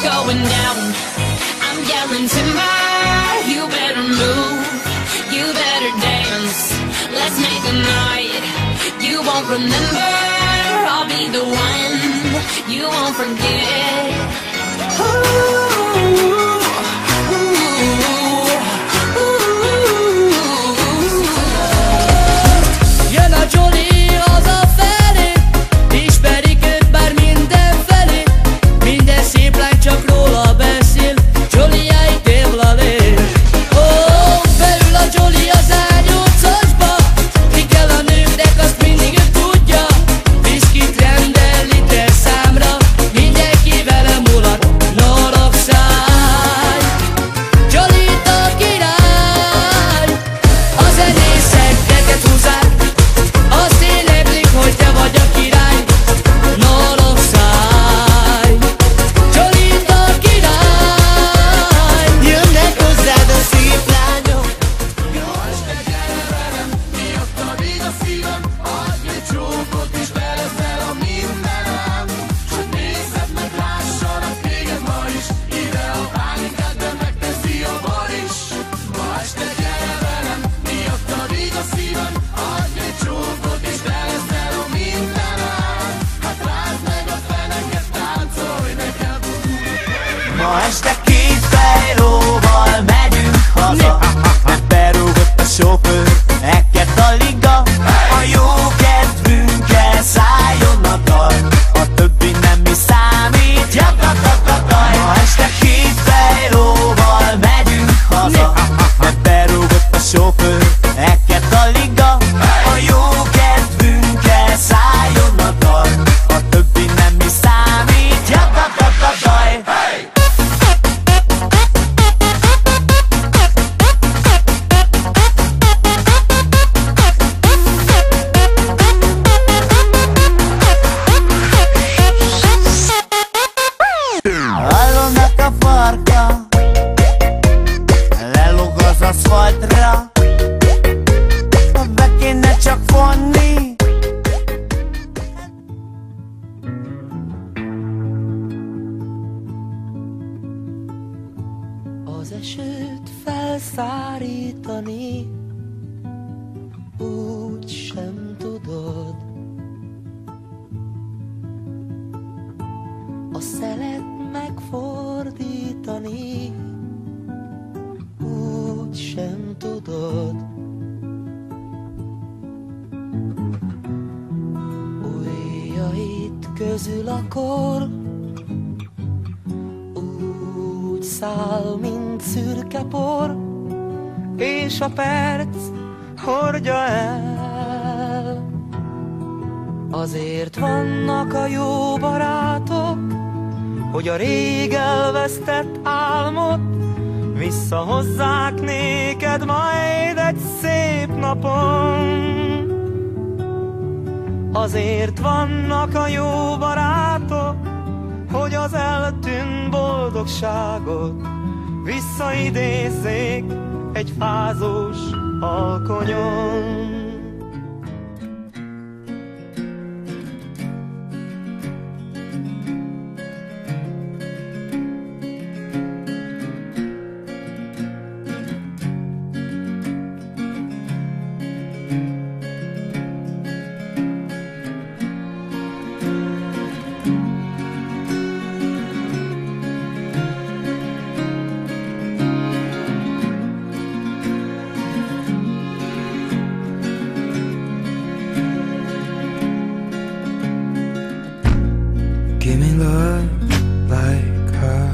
it's going down. I'm yelling timber, you better move, you better dance. Let's make a night you won't remember. I'll be the one you won't forget. Ooh. Jön a Jolly hazafelé, ismerik őt már mindenfelé. Minden szép lány csak róla beszél, Jolly-jai tévlalé. Ó, beül a Jolly az A8-asba, mi kell a nőknek, azt mindig ő tudja. Viszkit rendel liter számra, mindenki vele mulat, norogszáj. Jolly a király, a zenészek keket húzzák, azt éneklik, hogy te vagy a király, norogszáj. Jolly a király, Jönnek hozzád a szép lányok. Jó este, gyere velem, miattad így a szívem. Adj egy csókot és beleszel a mindenem. S hogy nézzed meg, lássanak téged ma is. Ide a pálinkádban megteszi a bor is. Ma este gyere velem, miattad így a szívem. Adj egy csókot és beleszel a mindenem. Hát rázd meg a feneket, táncolj nekem. Ma este két fejlóval megyünk haza, mert berúgott a sofőr, ekket a liga. A jó kedvünkkel szálljon a dal, a többi nem mi számít. Ma este két fejlóval megyünk haza, mert berúgott a sofőr, ekket a liga. A jó kedvünkkel szálljon a dal, a többi nem mi számít. Hallomnak a farka, lelóg az aszfaltra, be kéne csak vonni. az esőt felszárítani, úgy sem tudod. A szelet megfordítani, úgy sem tudod. Ujjaid közül a kor úgy száll, mint szürke por, és a perc hordja el. Azért vannak a jó barátok, hogy a rég elvesztett álmot visszahozzák néked majd egy szép napon. Azért vannak a jó barátok, hogy az eltűnt boldogságot visszaidézzék egy fázós alkonyon. Give me love like her.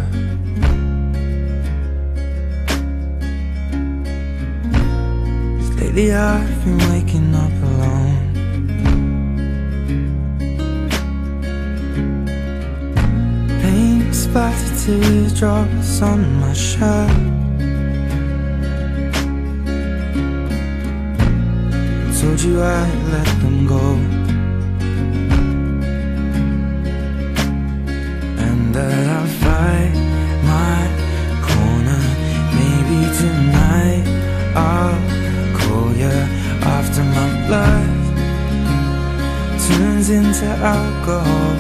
Lately I've been waking up alone. Paint splattered teardrops on my shirt. Told you I'd let them go, and that I'll fight my corner. Maybe tonight I'll call you after my blood turns into alcohol.